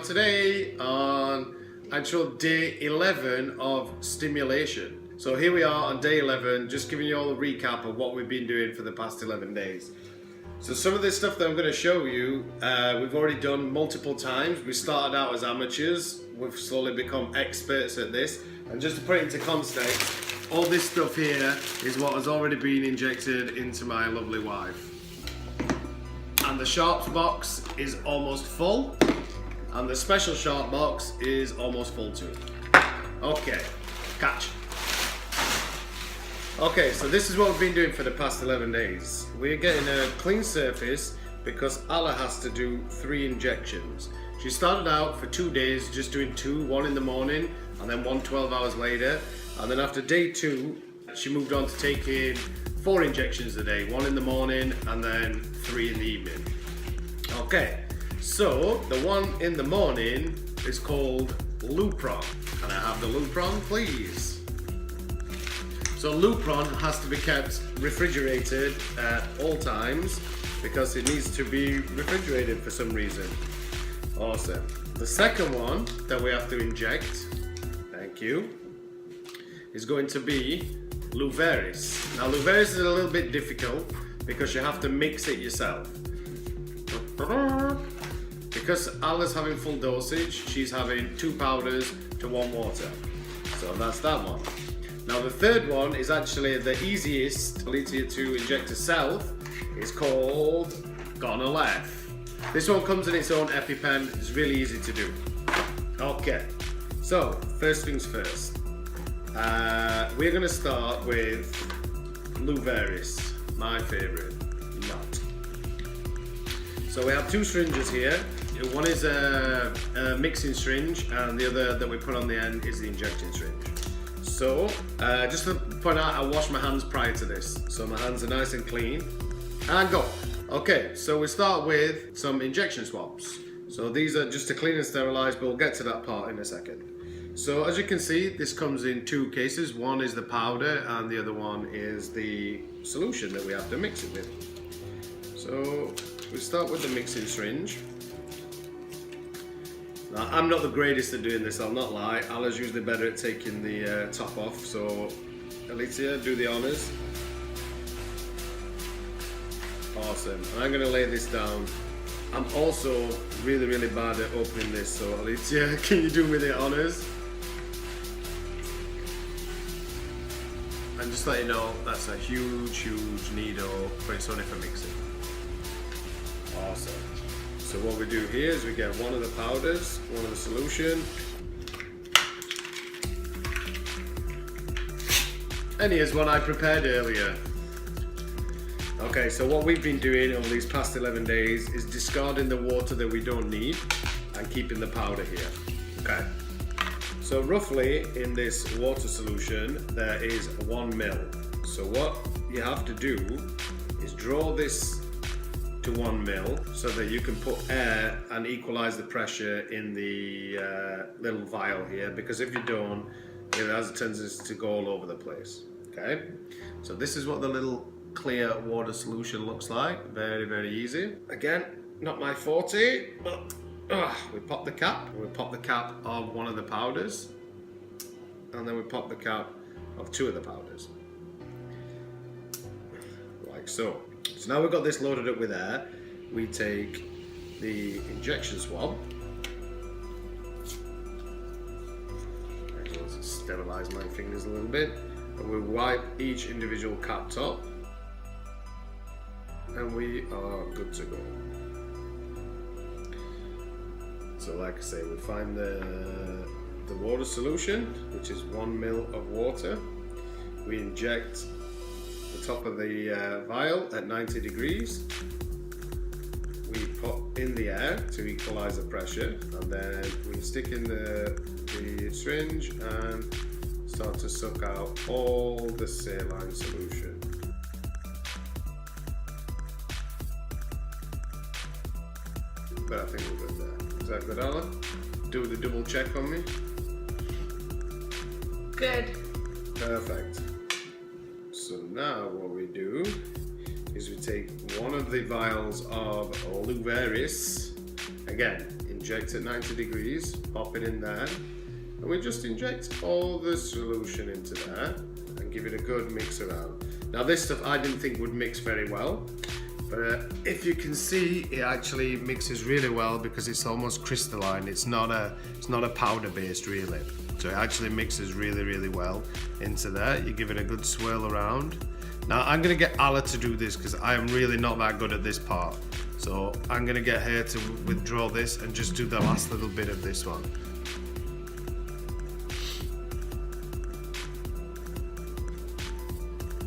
are today on actual day 11 of stimulation. So here we are on day 11, just giving you all a recap of what we've been doing for the past 11 days. So some of this stuff that I'm going to show you, we've already done multiple times. We started out as amateurs, we've slowly become experts at this. And just to put it into context, all this stuff here is what has already been injected into my lovely wife. And the sharps box is almost full, and the special sharp box is almost full too. Okay, catch. Okay, so this is what we've been doing for the past 11 days. We're getting a clean surface because Alla has to do 3 injections. She started out for 2 days just doing 2, 1 in the morning and then 1 12 hours later. And then after day 2, she moved on to taking 4 injections a day, 1 in the morning and then 3 in the evening. Okay, so the one in the morning is called Lupron. Can I have the Lupron, please? So Lupron has to be kept refrigerated at all times because it needs to be refrigerated for some reason. Awesome. The second one that we have to inject, thank you, is going to be Luveris. Now Luveris is a little bit difficult because you have to mix it yourself. Because Alla's having full dosage, she's having 2 powders to 1 water. So that's that one. Now the third one is actually the easiest to inject herself. It's called Gonalef. This one comes in its own EpiPen. It's really easy to do. Okay, so first things first. We're going to start with Luveris, my favorite nut. So we have 2 syringes here. One is a mixing syringe and the other that we put on the end is the injecting syringe. So just to point out, I washed my hands prior to this, so my hands are nice and clean. And go. Okay, so we start with some injection swabs. So these are just to clean and sterilize, but we'll get to that part in a second. So as you can see, this comes in 2 cases. One is the powder and the other one is the solution that we have to mix it with. So we start with the mixing syringe. Now, I'm not the greatest at doing this, I'll not lie. Alla's usually better at taking the top off, so Alicia, do the honors. Awesome, and I'm going to lay this down. I'm also really bad at opening this, so Alicia, can you do me the honors? And just let you know, that's a huge needle, but it's only for mixing. Awesome. So what we do here is we get one of the powders, one of the solution. And here's one I prepared earlier. Okay, so what we've been doing over these past 11 days is discarding the water that we don't need and keeping the powder here. Okay. So roughly in this water solution there is 1 ml. So what you have to do is draw this to 1 ml so that you can put air and equalize the pressure in the little vial here, because if you don't, it has a tendency to go all over the place. Okay, so this is what the little clear water solution looks like. Very easy. Again, not my forte, but we pop the cap. We pop the cap of one of the powders, and then we pop the cap of 2 of the powders, like so. So now we've got this loaded up with air, we take the injection swab. Actually, let's sterilize my fingers a little bit. And we wipe each individual cap top. And we are good to go. So like I say, we find the water solution, which is 1 ml of water. We inject the top of the vial at 90 degrees. We put in the air to equalize the pressure, and then we stick in the syringe and start to suck out all the saline solution. But I think we're good there. Is that good, Alla? Do the double check on me. Good. Perfect. So now what we do is we take one of the vials of Luveris, again inject at 90 degrees, pop it in there, and we just inject all the solution into there and give it a good mix around. Now this stuff I didn't think would mix very well, but if you can see, it actually mixes really well because it's almost crystalline. It's not a powder based really. So it actually mixes really well into there. You give it a good swirl around. Now I'm gonna get Ala to do this because I am really not that good at this part. So I'm gonna get her to withdraw this and just do the last little bit of this one.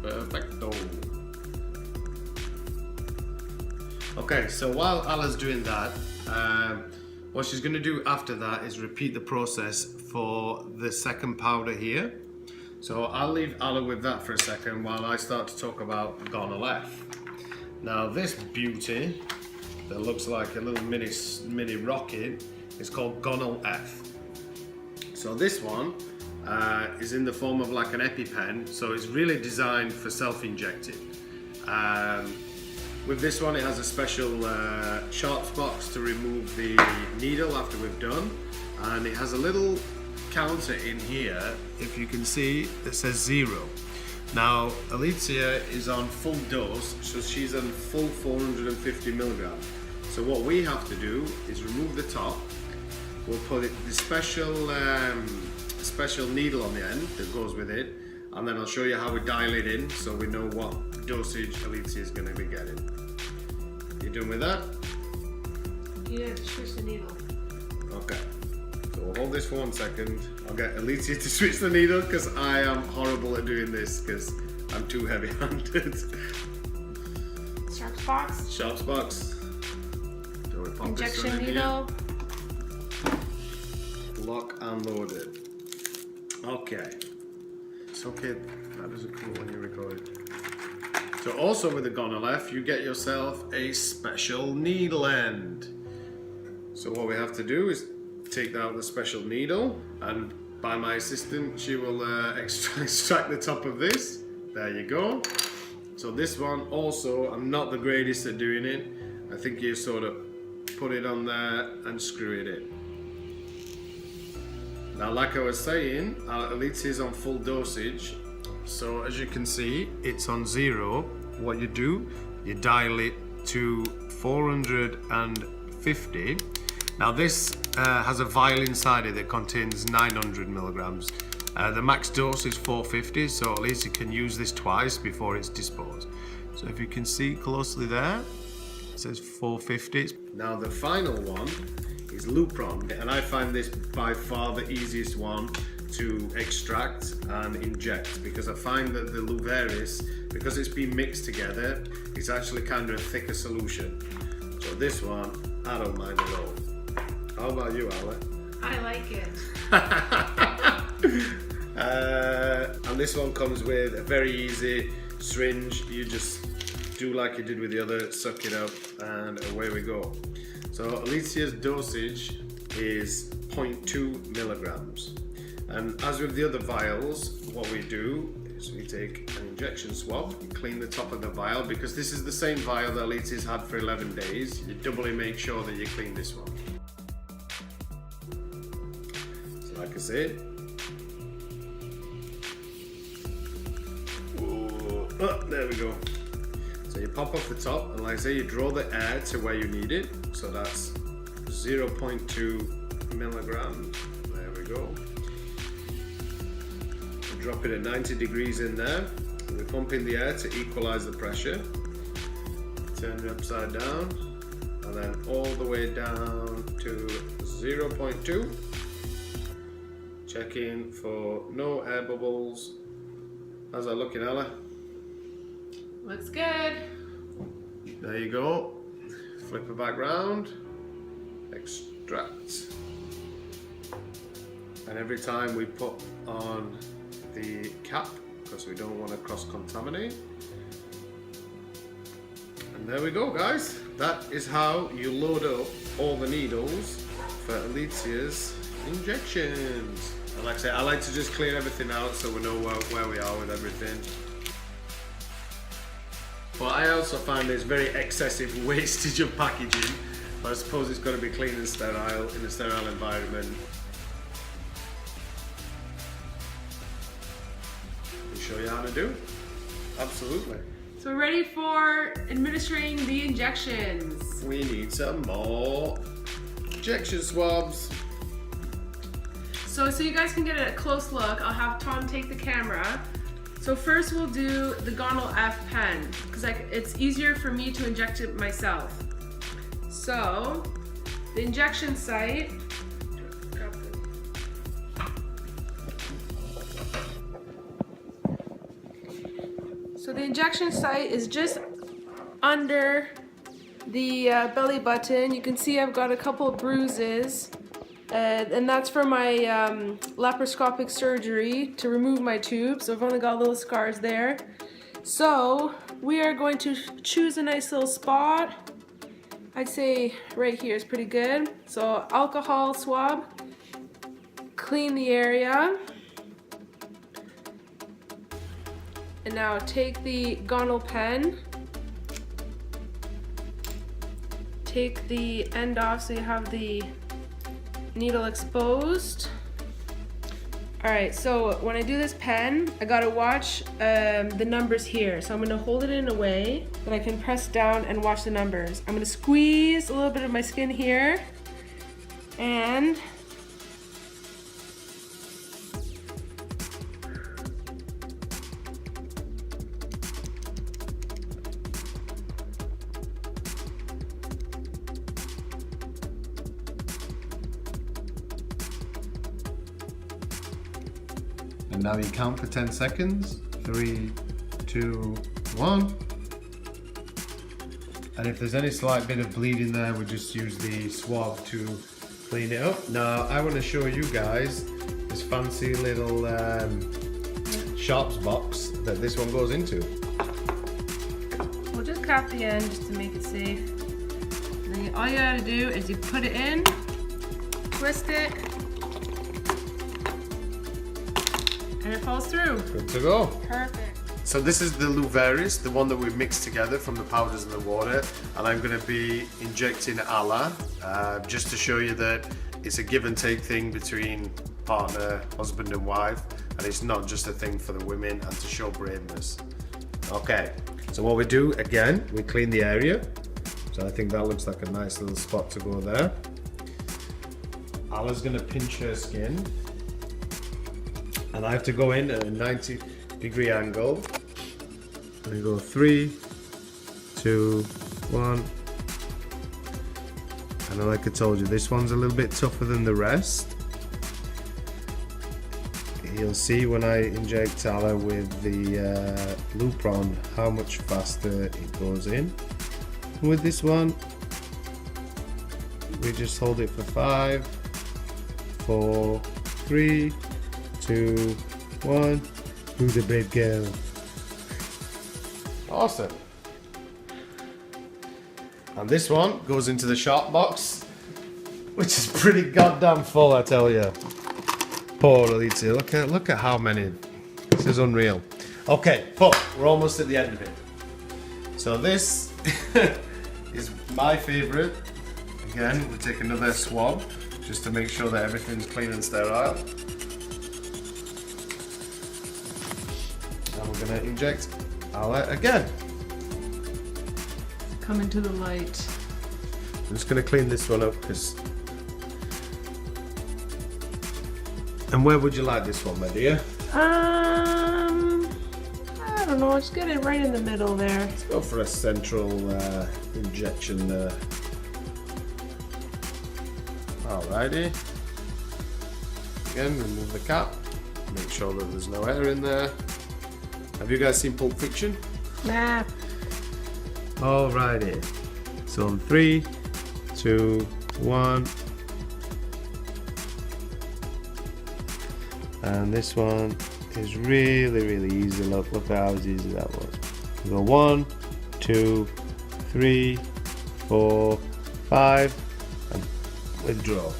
Perfecto. Okay, so while Ala's doing that, what she's going to do after that is repeat the process for the second powder here. So I'll leave Ala with that for a second while I start to talk about gonal F. Now this beauty that looks like a little mini rocket is called gonal F. So this one is in the form of like an EpiPen, so it's really designed for self-injecting. With this one, it has a special sharps box to remove the needle after we've done, and it has a little counter in here, if you can see, that says 0. Now Alicia is on full dose, so she's on full 450 milligrams. So what we have to do is remove the top. We'll put the special needle on the end that goes with it, and then I'll show you how we dial it in so we know what dosage Alicia is going to be getting. You done with that? You have to switch the needle. Okay. So we'll hold this for 1 second. I'll get Alicia to switch the needle because I am horrible at doing this because I'm too heavy-handed. Sharps box. Sharps box. So we pop Injection this in needle. here. Lock and loaded. Okay. It's okay. That doesn't come when you record. So also with the gonal F, you get yourself a special needle end. So what we have to do is take out the special needle, and by my assistant, she will extract the top of this. There you go. So this one also, I'm not the greatest at doing it. I think you sort of put it on there and screw it in. Now, like I was saying, Alicia is on full dosage. So as you can see, it's on 0. What you do, you dial it to 450. Now this has a vial inside it that contains 900 milligrams. The max dose is 450, so Alicia can use this twice before it's disposed. So if you can see closely there, it says 450. Now the final one is Lupron, and I find this by far the easiest one to extract and inject, because I find that the Luveris, because it's been mixed together, it's actually kind of a thicker solution. So this one, I don't mind at all. How about you, Ale? I like it. And this one comes with a very easy syringe. You just do like you did with the other, suck it up, and away we go. So Alicia's dosage is 0.2 milligrams. And as with the other vials, what we do is we take an injection swab, clean the top of the vial, because this is the same vial that Alicia's had for 11 days. You doubly make sure that you clean this one. So like I said, there we go. So you pop off the top, and like I say, you draw the air to where you need it. So that's 0.2 milligrams. There we go. Drop it at 90 degrees in there. We pump in the air to equalize the pressure. Turn it upside down, and then all the way down to 0.2. Checking for no air bubbles. How's that looking, Ella? Looks good. There you go. Flip it back round. Extract. And every time we put on the cap, because we don't want to cross-contaminate. And there we go, guys. That is how you load up all the needles for Alicia's injections. And like I say, I like to just clear everything out so we know where we are with everything. But I also find there's very excessive wastage of packaging. But I suppose it's got to be clean and sterile in a sterile environment. We'll show you how to do. Absolutely. So we're ready for administering the injections. We need some more injection swabs. So you guys can get a close look, I'll have Tom take the camera. So first we'll do the gonal F pen, because it's easier for me to inject it myself. So, the injection site, is just under the belly button. You can see I've got a couple of bruises. And that's for my laparoscopic surgery to remove my tube, so I've only got little scars there. So we are going to choose a nice little spot. I'd say right here is pretty good. So alcohol swab, clean the area. And now take the gonal pen, take the end off so you have the needle exposed. Alright, so when I do this pen, I gotta watch the numbers here. So I'm gonna hold it in a way that I can press down and watch the numbers. I'm gonna squeeze a little bit of my skin here, and And now you count for 10 seconds. 3, 2, 1. And if there's any slight bit of bleeding there, we just use the swab to clean it up. Now I want to show you guys this fancy little sharps box that this one goes into. we'll just cap the end just to make it safe. And then all you gotta do is you put it in, twist it, and it falls through. Good to go. Perfect. So this is the Luveris, the one that we've mixed together from the powders and the water, and I'm going to be injecting Alla, just to show you that it's a give and take thing between partner, husband and wife, and it's not just a thing for the women and to show braveness. Okay, so what we do, again, we clean the area. So I think that looks like a nice little spot to go there. Alla's going to pinch her skin, and I have to go in at a 90-degree angle. And we go 3, 2, 1. And like I told you, this one's a little bit tougher than the rest. You'll see when I inject Alla with the Lupron how much faster it goes in. With this one, we just hold it for 5, 4, 3, 2, 1. Who's a brave girl? Awesome. And this one goes into the sharp box, which is pretty goddamn full, I tell you. Poor Alicia, look at how many. This is unreal. Okay, but we're almost at the end of it. So this is my favorite. Again, we'll take another swab just to make sure that everything's clean and sterile. And we're gonna inject Alla again. Come into the light. I'm just gonna clean this one up because. And where would you like this one, my dear? I don't know. Just get it right in the middle there. Let's go for a central injection there. Alrighty. Again, remove the cap. Make sure that there's no air in there. Have you guys seen Pulp Fiction? Nah. Alrighty. So on 3, 2, 1. And this one is really easy. Look how easy that was. We go 1, 2, 3, 4, 5, and withdraw.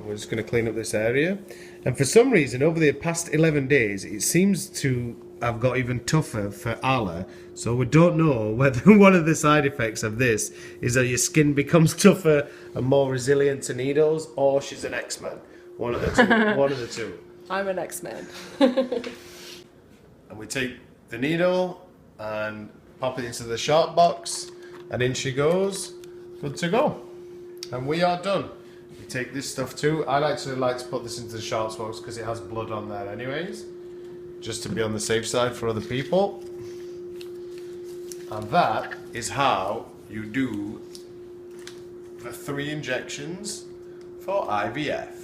We're just going to clean up this area. And for some reason, over the past 11 days, it seems to have got even tougher for Allah. So we don't know whether one of the side effects of this is that your skin becomes tougher and more resilient to needles, or she's an X-Man. One of the two. One of the two. I'm an X-Man. And we take the needle and pop it into the sharp box, and in she goes, good to go. And we are done. We take this stuff too. I actually like to put this into the sharp box because it has blood on there anyways, just to be on the safe side for other people. And that is how you do the 3 injections for IVF.